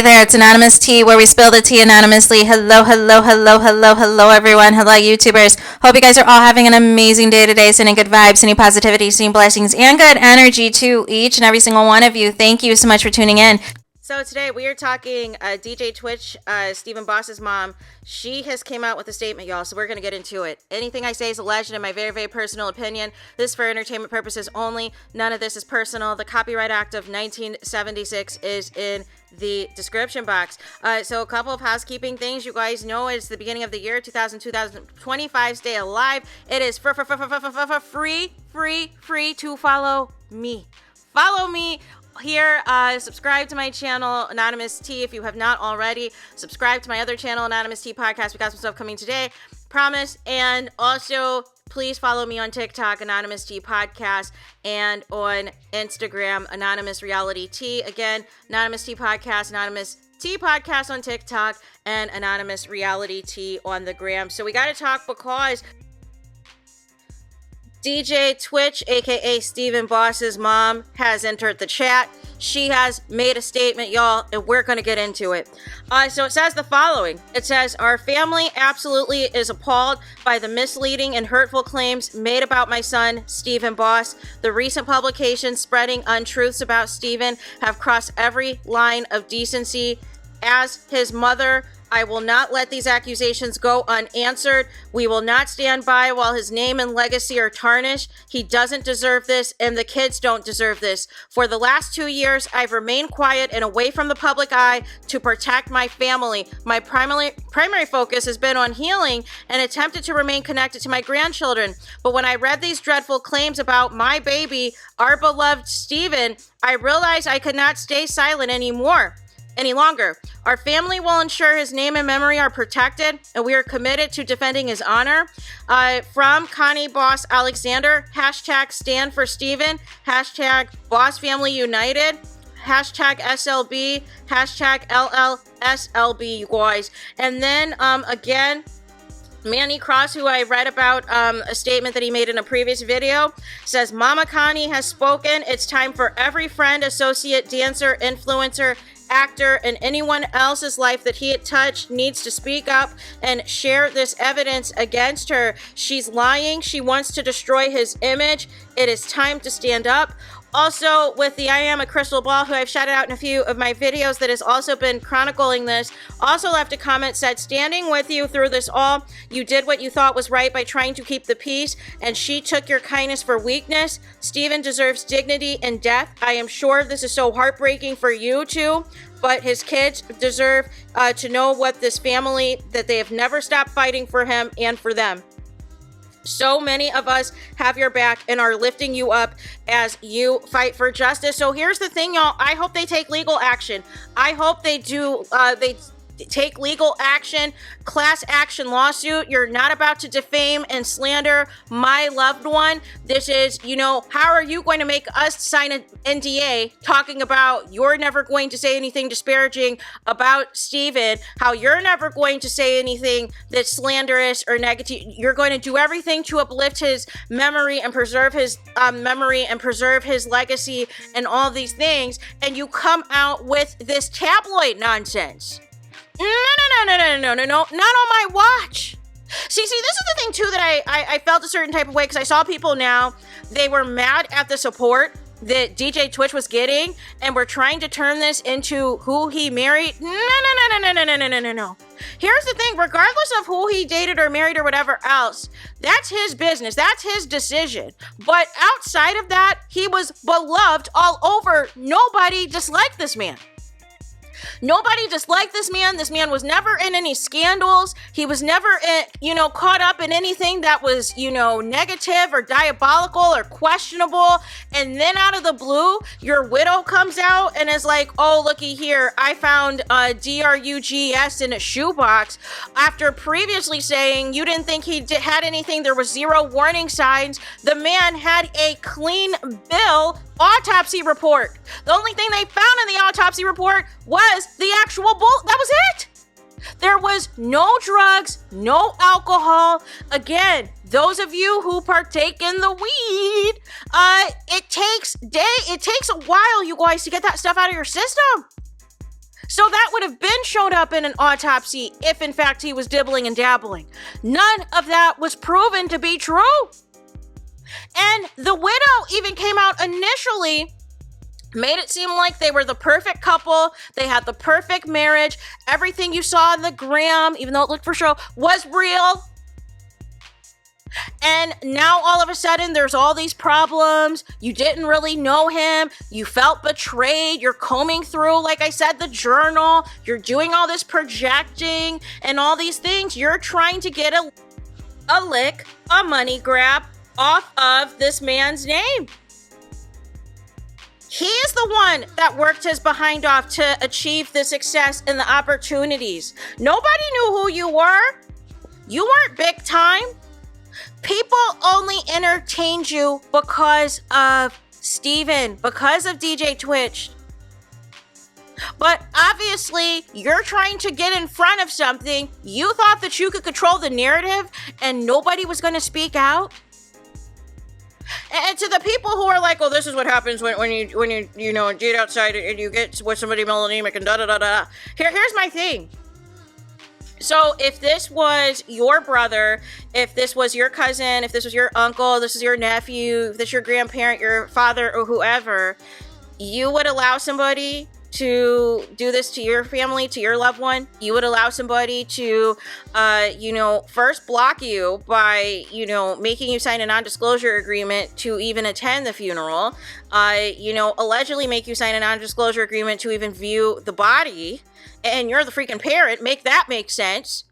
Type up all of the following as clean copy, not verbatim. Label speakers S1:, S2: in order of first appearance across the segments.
S1: there, it's Anonymous T, where we spill the tea anonymously. Hello, everyone. Hello, YouTubers. Hope you guys are all having an amazing day today, sending good vibes, sending positivity, sending blessings, and good energy to each and every single one of you. Thank you so much for tuning in. So today we are talking DJ Twitch, Stephen Boss's mom. She has came out with a statement, y'all, so we're going to get into it. Anything I say is alleged in my very, very personal opinion. This is for entertainment purposes only. None of this is personal. The Copyright Act of 1976 is in the description box. So a couple of housekeeping things. You guys know it's the beginning of the year, 2025. Stay alive. It is free to follow me. Follow me here. Subscribe to my channel, Anonymous T, if you have not already. Subscribe to my other channel, Anonymous T Podcast. We got some stuff coming today, promise. And also, please follow me on TikTok, Anonymous T Podcast, and on Instagram, Anonymous Reality T. Again, Anonymous T Podcast, Anonymous T Podcast on TikTok, and Anonymous Reality T on the gram. So we got to talk because DJ Twitch, aka Stephen Boss's mom, has entered the chat. She has made a statement, y'all, and we're going to get into it. So it says the following. It says, our family absolutely is appalled by the misleading and hurtful claims made about my son, Stephen Boss. The recent publications spreading untruths about Stephen have crossed every line of decency. As his mother, I will not let these accusations go unanswered. We will not stand by while his name and legacy are tarnished. He doesn't deserve this, and the kids don't deserve this. For the last 2 years, I've remained quiet and away from the public eye to protect my family. My primary focus has been on healing and attempted to remain connected to my grandchildren. But when I read these dreadful claims about my baby, our beloved Stephen, I realized I could not stay silent any longer. Our family will ensure his name and memory are protected, and we are committed to defending his honor. From Connie Boss Alexander, hashtag stand for Stephen, hashtag Boss Family United, hashtag SLB, hashtag LLSLB, you guys. And then, again, Manny Cross, who I read about a statement that he made in a previous video, says, Mama Connie has spoken. It's time for every friend, associate, dancer, influencer, actor, and anyone else's life that he had touched needs to speak up and share this evidence against her. She's lying. She wants to destroy his image. It is time to stand up. Also, with the I Am a Crystal Ball, who I've shouted out in a few of my videos that has also been chronicling this, also left a comment, said, standing with you through this all. You did what you thought was right by trying to keep the peace, and she took your kindness for weakness. Stephen deserves dignity and death. I am sure this is so heartbreaking for you too, but his kids deserve to know what this family, that they have never stopped fighting for him and for them. So many of us have your back and are lifting you up as you fight for justice. So here's the thing, y'all. I hope they take legal action. I hope they do. They take legal action, class action lawsuit. You're not about to defame and slander my loved one. This is, how are you going to make us sign an NDA talking about you're never going to say anything disparaging about Stephen, how you're never going to say anything that's slanderous or negative. You're going to do everything to uplift his memory and preserve his memory and preserve his legacy and all these things. And you come out with this tabloid nonsense. No, not on my watch. See, this is the thing too that I felt a certain type of way, because I saw people now, they were mad at the support that DJ Twitch was getting, and we're trying to turn this into who he married. No. Here's the thing, regardless of who he dated or married or whatever else, that's his business, that's his decision. But outside of that, he was beloved all over. Nobody disliked this man. Nobody disliked this man. This man was never in any scandals. He was never, caught up in anything that was, negative or diabolical or questionable. And then out of the blue, your widow comes out and is like, oh, looky here. I found drugs in a shoebox, after previously saying you didn't think he had anything. There was zero warning signs. The man had a clean bill autopsy report. The only thing they found in the autopsy report was the actual bullet. That was it. There was no drugs, no alcohol. Again, those of you who partake in the weed, it takes a while, you guys, to get that stuff out of your system. So that would have been showed up in an autopsy if in fact he was dibbling and dabbling. None of that was proven to be true. And the widow even came out initially, made it seem like they were the perfect couple. They had the perfect marriage. Everything you saw on the gram, even though it looked for show, was real. And now all of a sudden there's all these problems. You didn't really know him. You felt betrayed. You're combing through, like I said, the journal. You're doing all this projecting and all these things. You're trying to get a lick, a money grab off of this man's name. He is the one that worked his behind off to achieve the success and the opportunities. Nobody knew who you were. You weren't big time. People only entertained you because of Steven, because of DJ Twitch. But obviously, you're trying to get in front of something. You thought that you could control the narrative and nobody was going to speak out. And to the people who are like, oh, this is what happens when you date outside and you get with somebody melanemic and da-da-da-da. Here's my thing. So if this was your brother, if this was your cousin, if this was your uncle, this is your nephew, if this is your grandparent, your father, or whoever, you would allow somebody to do this to your family, to your loved one. You would allow somebody to, first block you by, making you sign a non-disclosure agreement to even attend the funeral, allegedly make you sign a non-disclosure agreement to even view the body, and you're the freaking parent. Make that make sense.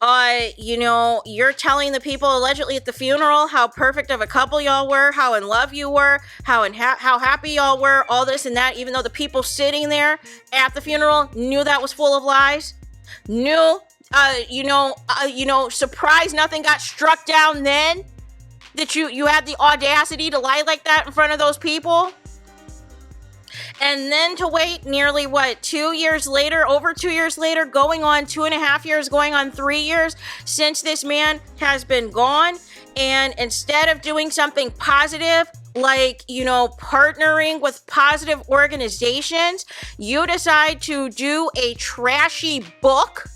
S1: You're telling the people allegedly at the funeral how perfect of a couple y'all were, how in love you were, how happy y'all were, all this and that, even though the people sitting there at the funeral knew that was full of lies, surprised nothing got struck down then, that you had the audacity to lie like that in front of those people. And then to wait nearly, 2 years later, over 2 years later, going on 2.5 years, going on 3 years since this man has been gone. And instead of doing something positive, like, partnering with positive organizations, you decide to do a trashy book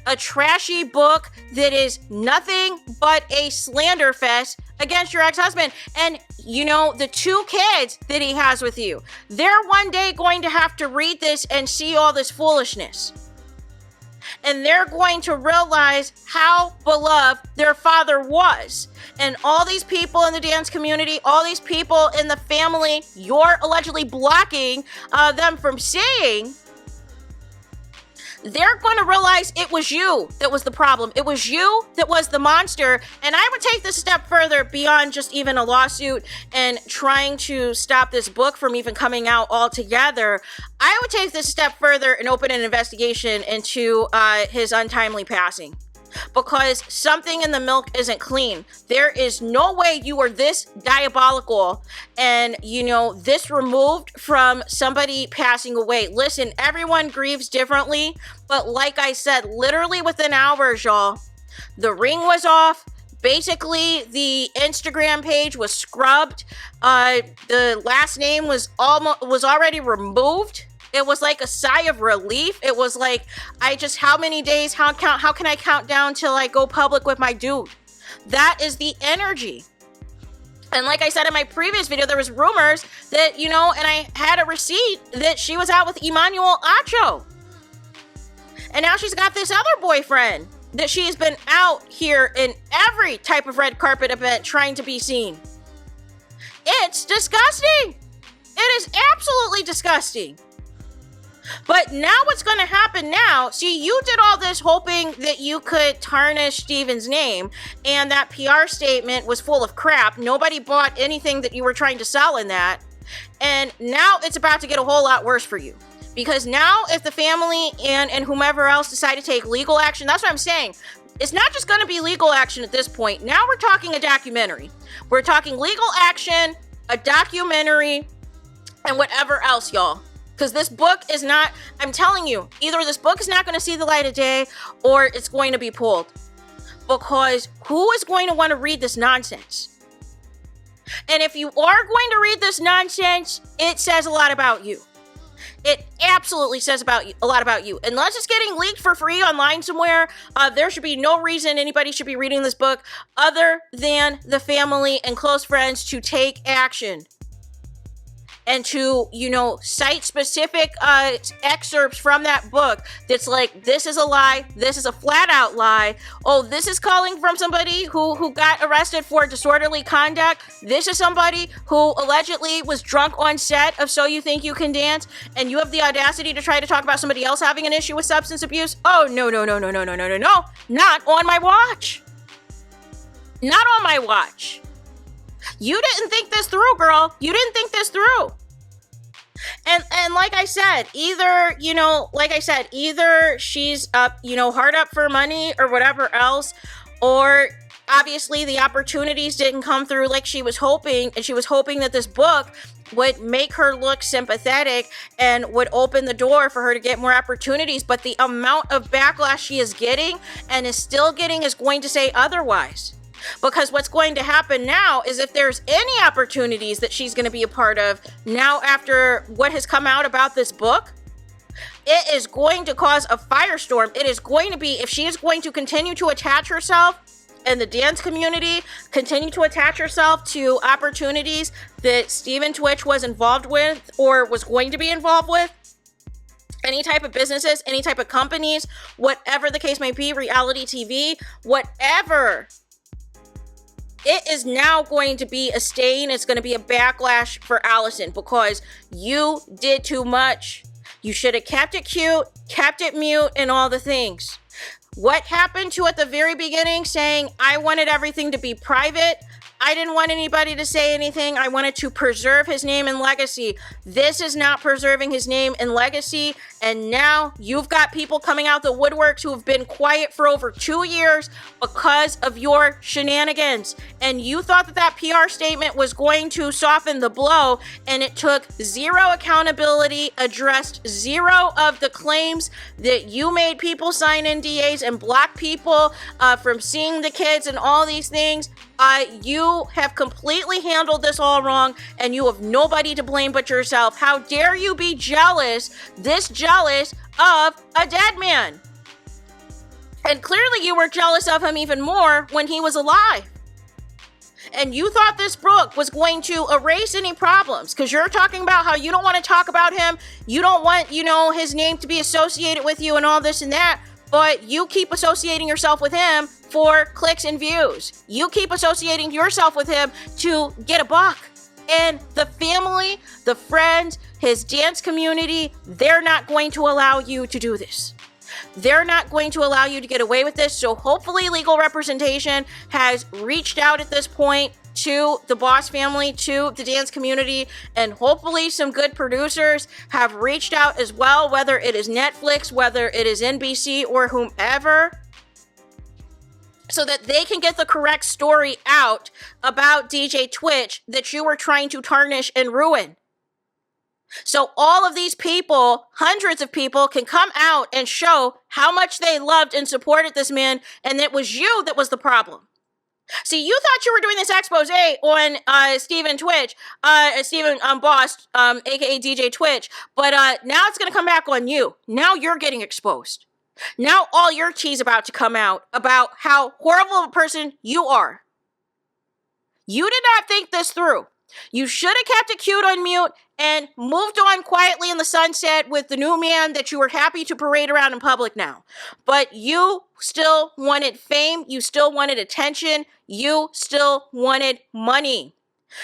S1: that is nothing but a slander fest against your ex-husband. And the 2 kids that he has with you, they're one day going to have to read this and see all this foolishness. And they're going to realize how beloved their father was. And all these people in the dance community, all these people in the family, you're allegedly blocking them from seeing, they're going to realize it was you that was the problem. It was you that was the monster. And I would take this a step further beyond just even a lawsuit and trying to stop this book from even coming out altogether. I would take this a step further and open an investigation into his untimely passing. Because something in the milk isn't clean. There is no way you were this diabolical and, this removed from somebody passing away. Listen, everyone grieves differently, but like I said, literally within hours, y'all, the ring was off. Basically, the Instagram page was scrubbed. The last name was already removed. It was like a sigh of relief. It was like, how many days, how can I count down till I go public with my dude? That is the energy. And like I said in my previous video, there was rumors that, and I had a receipt that she was out with Emmanuel Acho. And now she's got this other boyfriend that she's been out here in every type of red carpet event trying to be seen. It's disgusting. It is absolutely disgusting. But now what's going to happen now, see, you did all this hoping that you could tarnish Steven's name, and that PR statement was full of crap. Nobody bought anything that you were trying to sell in that. And now it's about to get a whole lot worse for you. Because now if the family and whomever else decide to take legal action, that's what I'm saying. It's not just going to be legal action at this point. Now we're talking a documentary. We're talking legal action, a documentary, and whatever else, y'all. Because this book is not, I'm telling you, either this book is not going to see the light of day or it's going to be pulled. Because who is going to want to read this nonsense? And if you are going to read this nonsense, it says a lot about you. It absolutely says a lot about you. Unless it's getting leaked for free online somewhere, there should be no reason anybody should be reading this book other than the family and close friends to take action. And to, cite specific excerpts from that book that's like, this is a lie, this is a flat out lie. Oh, this is calling from somebody who got arrested for disorderly conduct. This is somebody who allegedly was drunk on set of So You Think You Can Dance, and you have the audacity to try to talk about somebody else having an issue with substance abuse? Oh, no, not on my watch. Not on my watch. You didn't think this through, girl. You didn't think this through. And like I said, either she's up, hard up for money or whatever else, or obviously the opportunities didn't come through like she was hoping, and she was hoping that this book would make her look sympathetic and would open the door for her to get more opportunities. But the amount of backlash she is getting and is still getting is going to say otherwise. Because what's going to happen now is if there's any opportunities that she's going to be a part of now after what has come out about this book, it is going to cause a firestorm. It is going to be, if she is going to continue to attach herself in the dance community, continue to attach herself to opportunities that Stephen Twitch was involved with or was going to be involved with, any type of businesses, any type of companies, whatever the case may be, reality TV, whatever, it is now going to be a stain. It's going to be a backlash for Allison because you did too much. You should have kept it cute, kept it mute, and all the things. What happened to at the very beginning saying, I wanted everything to be private. I didn't want anybody to say anything. I wanted to preserve his name and legacy. This is not preserving his name and legacy. And now you've got people coming out the woodworks who have been quiet for over 2 years because of your shenanigans. And you thought that PR statement was going to soften the blow, and it took zero accountability, addressed zero of the claims that you made people sign NDAs and block people from seeing the kids and all these things. You have completely handled this all wrong, and you have nobody to blame but yourself. How dare you be jealous of a dead man? And clearly you were jealous of him even more when he was alive. And you thought this book was going to erase any problems because you're talking about how you don't want to talk about him. You don't want, his name to be associated with you and all this and that. But you keep associating yourself with him for clicks and views. You keep associating yourself with him to get a buck. And the family, the friends, his dance community, they're not going to allow you to do this. They're not going to allow you to get away with this. So hopefully legal representation has reached out at this point to the Boss family, to the dance community, and hopefully some good producers have reached out as well, whether it is Netflix, whether it is NBC or whomever, so that they can get the correct story out about DJ Twitch that you were trying to tarnish and ruin. So all of these people, hundreds of people, can come out and show how much they loved and supported this man, and it was you that was the problem. See, you thought you were doing this expose on Stephen Twitch, Stephen Boss, aka DJ Twitch, but now it's going to come back on you. Now you're getting exposed. Now all your tea's about to come out about how horrible of a person you are. You did not think this through. You should have kept it cute on mute and moved on quietly in the sunset with the new man that you were happy to parade around in public now. But you still wanted fame. You still wanted attention. You still wanted money.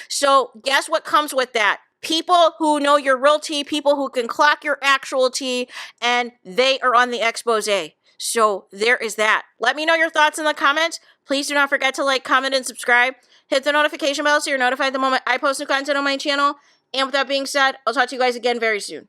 S1: So guess what comes with that? People who know your real tea, people who can clock your actual tea, and they are on the expose. So there is that. Let me know your thoughts in the comments. Please do not forget to like, comment, and subscribe. Hit the notification bell so you're notified the moment I post new content on my channel. And with that being said, I'll talk to you guys again very soon.